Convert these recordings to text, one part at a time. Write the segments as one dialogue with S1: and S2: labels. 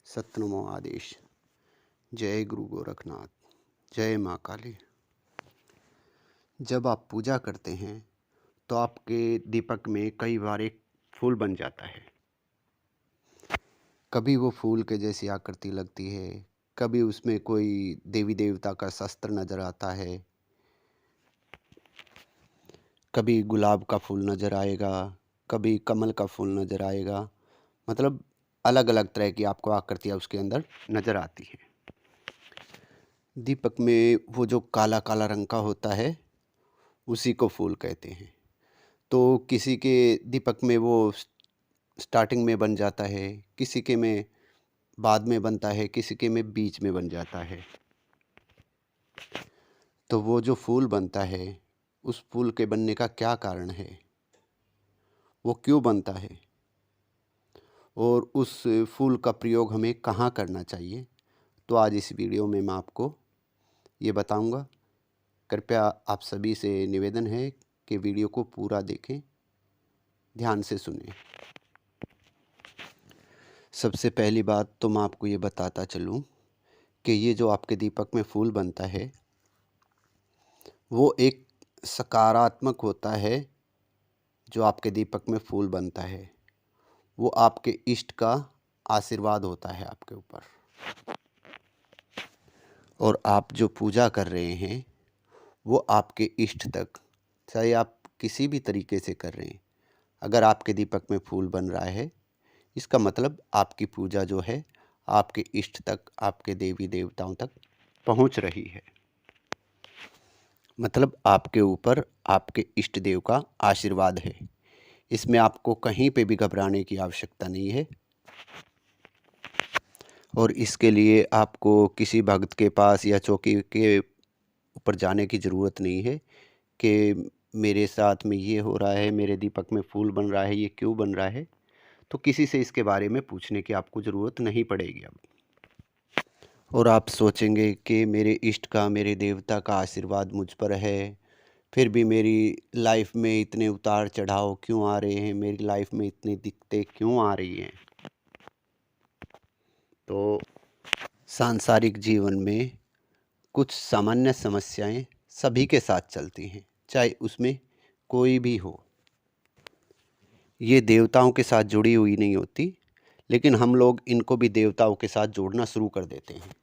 S1: सतनमो आदेश। जय गुरु गोरखनाथ। जय माँ काली। जब आप पूजा करते हैं तो आपके दीपक में कई बार एक फूल बन जाता है। कभी वो फूल के जैसी आकृति लगती है, कभी उसमें कोई देवी देवता का शस्त्र नज़र आता है, कभी गुलाब का फूल नज़र आएगा, कभी कमल का फूल नज़र आएगा। मतलब अलग अलग तरह की आपको आकृतियाँ उसके अंदर नज़र आती हैं। दीपक में वो जो काला काला रंग का होता है उसी को फूल कहते हैं। तो किसी के दीपक में वो स्टार्टिंग में बन जाता है, किसी के में बाद में बनता है, किसी के में बीच में बन जाता है। तो वो जो फूल बनता है उस फूल के बनने का क्या कारण है, वो क्यों बनता है और उस फूल का प्रयोग हमें कहाँ करना चाहिए, तो आज इस वीडियो में मैं आपको ये बताऊंगा। कृपया आप सभी से निवेदन है कि वीडियो को पूरा देखें, ध्यान से सुनें। सबसे पहली बात तो मैं आपको ये बताता चलूँ कि ये जो आपके दीपक में फूल बनता है वो एक सकारात्मक होता है। जो आपके दीपक में फूल बनता है वो आपके इष्ट का आशीर्वाद होता है आपके ऊपर। और आप जो पूजा कर रहे हैं वो आपके इष्ट तक, चाहे आप किसी भी तरीके से कर रहे हैं, अगर आपके दीपक में फूल बन रहा है इसका मतलब आपकी पूजा जो है आपके इष्ट तक, आपके देवी देवताओं तक पहुंच रही है। मतलब आपके ऊपर आपके इष्ट देव का आशीर्वाद है। इसमें आपको कहीं पे भी घबराने की आवश्यकता नहीं है। और इसके लिए आपको किसी भक्त के पास या चौकी के ऊपर जाने की ज़रूरत नहीं है कि मेरे साथ में ये हो रहा है, मेरे दीपक में फूल बन रहा है, ये क्यों बन रहा है। तो किसी से इसके बारे में पूछने की आपको ज़रूरत नहीं पड़ेगी अब। और आप सोचेंगे कि मेरे इष्ट का, मेरे देवता का आशीर्वाद मुझ पर है, फिर भी मेरी लाइफ में इतने उतार चढ़ाव क्यों आ रहे हैं, मेरी लाइफ में इतनी दिक्कतें क्यों आ रही हैं। तो सांसारिक जीवन में कुछ सामान्य समस्याएं सभी के साथ चलती हैं, चाहे उसमें कोई भी हो। ये देवताओं के साथ जुड़ी हुई नहीं होती, लेकिन हम लोग इनको भी देवताओं के साथ जोड़ना शुरू कर देते हैं।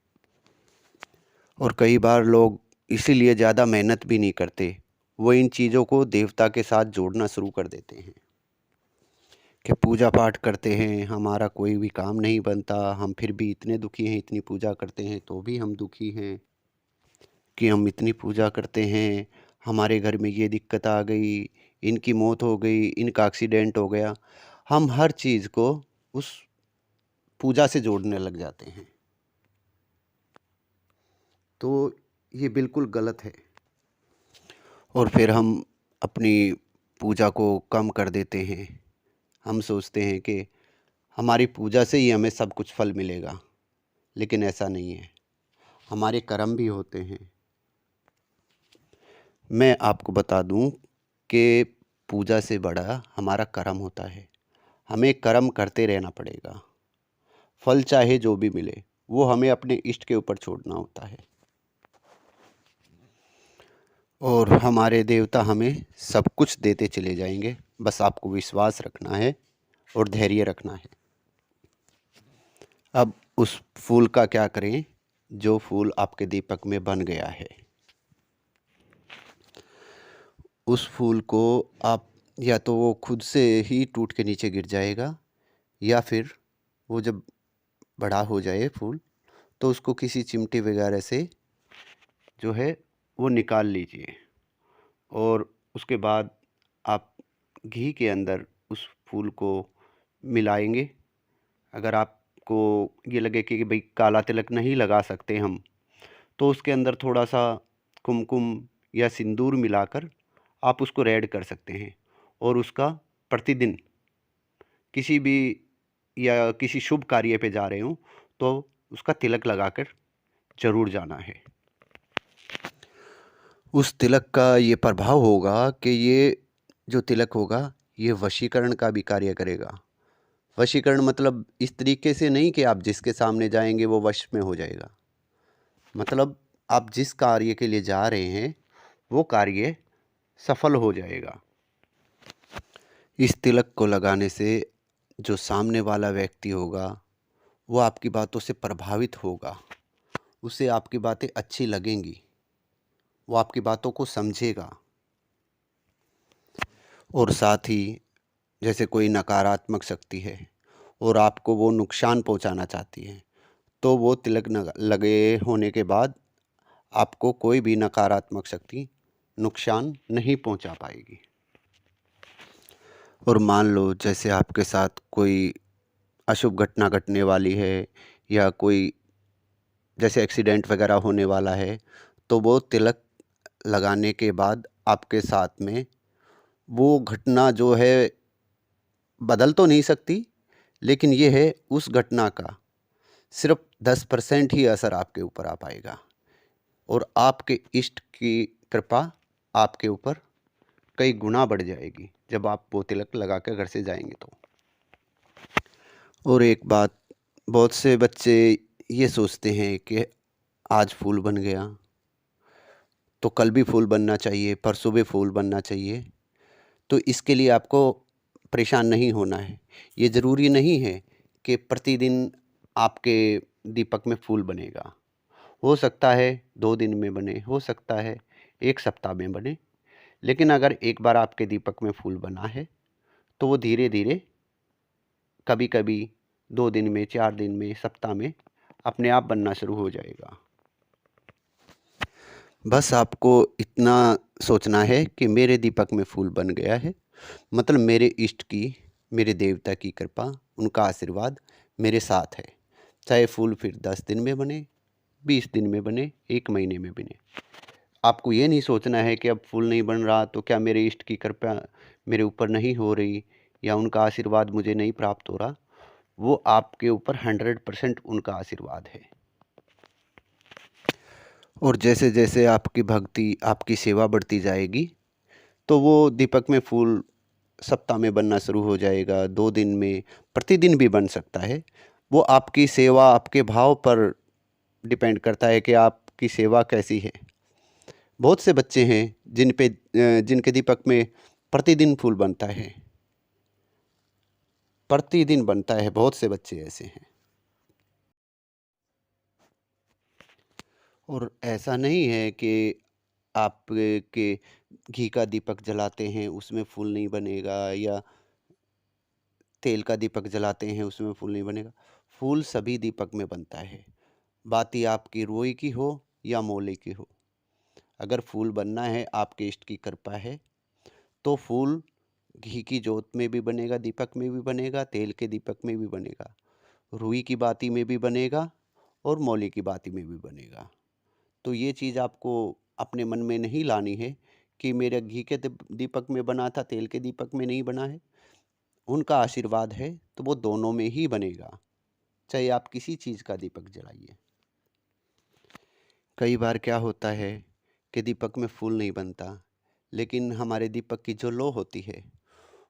S1: और कई बार लोग इसीलिए ज़्यादा मेहनत भी नहीं करते, वो इन चीज़ों को देवता के साथ जोड़ना शुरू कर देते हैं कि पूजा पाठ करते हैं, हमारा कोई भी काम नहीं बनता, हम फिर भी इतने दुखी हैं, इतनी पूजा करते हैं तो भी हम दुखी हैं, कि हम इतनी पूजा करते हैं, हमारे घर में ये दिक्कत आ गई, इनकी मौत हो गई, इनका एक्सीडेंट हो गया। हम हर चीज़ को उस पूजा से जोड़ने लग जाते हैं। तो ये बिल्कुल गलत है। और फिर हम अपनी पूजा को कम कर देते हैं। हम सोचते हैं कि हमारी पूजा से ही हमें सब कुछ फल मिलेगा, लेकिन ऐसा नहीं है। हमारे कर्म भी होते हैं। मैं आपको बता दूं कि पूजा से बड़ा हमारा कर्म होता है। हमें कर्म करते रहना पड़ेगा, फल चाहे जो भी मिले वो हमें अपने इष्ट के ऊपर छोड़ना होता है। और हमारे देवता हमें सब कुछ देते चले जाएंगे, बस आपको विश्वास रखना है और धैर्य रखना है। अब उस फूल का क्या करें जो फूल आपके दीपक में बन गया है। उस फूल को आप या तो वो खुद से ही टूट के नीचे गिर जाएगा, या फिर वो जब बड़ा हो जाए फूल तो उसको किसी चिमटे वगैरह से जो है वो निकाल लीजिए। और उसके बाद आप घी के अंदर उस फूल को मिलाएंगे। अगर आपको ये लगे कि भाई काला तिलक नहीं लगा सकते हम, तो उसके अंदर थोड़ा सा कुमकुम या सिंदूर मिलाकर आप उसको रेड कर सकते हैं। और उसका प्रतिदिन किसी भी या किसी शुभ कार्य पे जा रहे हो तो उसका तिलक लगाकर ज़रूर जाना है। उस तिलक का ये प्रभाव होगा कि ये जो तिलक होगा ये वशीकरण का भी कार्य करेगा। वशीकरण मतलब इस तरीके से नहीं कि आप जिसके सामने जाएंगे वो वश में हो जाएगा। मतलब आप जिस कार्य के लिए जा रहे हैं वो कार्य सफल हो जाएगा। इस तिलक को लगाने से जो सामने वाला व्यक्ति होगा वो आपकी बातों से प्रभावित होगा, उसे आपकी बातें अच्छी लगेंगी, वो आपकी बातों को समझेगा। और साथ ही जैसे कोई नकारात्मक शक्ति है और आपको वो नुकसान पहुंचाना चाहती है, तो वो तिलक लगे होने के बाद आपको कोई भी नकारात्मक शक्ति नुकसान नहीं पहुंचा पाएगी। और मान लो जैसे आपके साथ कोई अशुभ घटना घटने वाली है या कोई जैसे एक्सीडेंट वगैरह होने वाला है, तो वो तिलक लगाने के बाद आपके साथ में वो घटना जो है बदल तो नहीं सकती, लेकिन ये है उस घटना का सिर्फ 10% ही असर आपके ऊपर आ पाएगा और आपके इष्ट की कृपा आपके ऊपर कई गुना बढ़ जाएगी जब आप वो तिलक लगा कर घर से जाएंगे तो। और एक बात, बहुत से बच्चे ये सोचते हैं कि आज फूल बन गया तो कल भी फूल बनना चाहिए, परसों भी फूल बनना चाहिए। तो इसके लिए आपको परेशान नहीं होना है। ये ज़रूरी नहीं है कि प्रतिदिन आपके दीपक में फूल बनेगा। हो सकता है 2 दिन में बने, हो सकता है 1 सप्ताह में बने, लेकिन अगर एक बार आपके दीपक में फूल बना है तो वो धीरे-धीरे कभी-कभी 2 दिन में, 4 दिन में, सप्ताह में अपने आप बनना शुरू हो जाएगा। बस आपको इतना सोचना है कि मेरे दीपक में फूल बन गया है, मतलब मेरे इष्ट की, मेरे देवता की कृपा, उनका आशीर्वाद मेरे साथ है। चाहे फूल फिर 10 दिन में बने, 20 दिन में बने, 1 महीने में बने। आपको ये नहीं सोचना है कि अब फूल नहीं बन रहा तो क्या मेरे इष्ट की कृपा मेरे ऊपर नहीं हो रही या उनका आशीर्वाद मुझे नहीं प्राप्त हो रहा। वो आपके ऊपर 100% उनका आशीर्वाद है। और जैसे जैसे आपकी भक्ति, आपकी सेवा बढ़ती जाएगी तो वो दीपक में फूल सप्ताह में बनना शुरू हो जाएगा, 2 दिन में, प्रतिदिन भी बन सकता है। वो आपकी सेवा, आपके भाव पर डिपेंड करता है कि आपकी सेवा कैसी है। बहुत से बच्चे हैं जिनके दीपक में प्रतिदिन फूल बनता है, प्रतिदिन बनता है, बहुत से बच्चे ऐसे हैं। और ऐसा नहीं है कि आप के घी का दीपक जलाते हैं उसमें फूल नहीं बनेगा या तेल का दीपक जलाते हैं उसमें फूल नहीं बनेगा। फूल सभी दीपक में बनता है। बात ये आपकी रुई की हो या मोले की हो। अगर फूल बनना है, आपके इष्ट की कृपा है, तो फूल घी की जोत में भी बनेगा, दीपक में भी बनेगा, तेल के दीपक में भी बनेगा, रुई की बाती में भी बनेगा और मोले की बाती में भी बनेगा। तो ये चीज़ आपको अपने मन में नहीं लानी है कि मेरे घी के दीपक में बना था, तेल के दीपक में नहीं बना है। उनका आशीर्वाद है तो वो दोनों में ही बनेगा, चाहे आप किसी चीज़ का दीपक जलाइए। कई बार क्या होता है कि दीपक में फूल नहीं बनता, लेकिन हमारे दीपक की जो लौ होती है,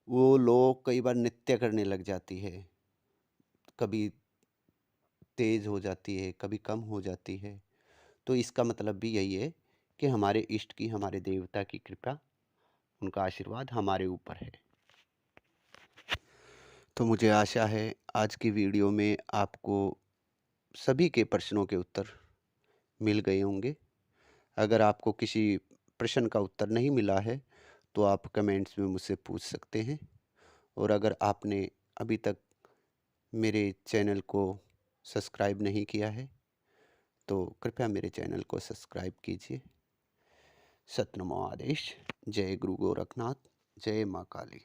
S1: वो लौ कई बार नृत्य करने लग जाती है। कभी तेज़ हो जाती है, कभी कम हो जाती है। तो इसका मतलब भी यही है कि हमारे इष्ट की, हमारे देवता की कृपा, उनका आशीर्वाद हमारे ऊपर है। तो मुझे आशा है आज की वीडियो में आपको सभी के प्रश्नों के उत्तर मिल गए होंगे। अगर आपको किसी प्रश्न का उत्तर नहीं मिला है तो आप कमेंट्स में मुझसे पूछ सकते हैं। और अगर आपने अभी तक मेरे चैनल को सब्सक्राइब नहीं किया है तो कृपया मेरे चैनल को सब्सक्राइब कीजिए। सतनमो आदेश। जय गुरु गोरखनाथ। जय माँ काली।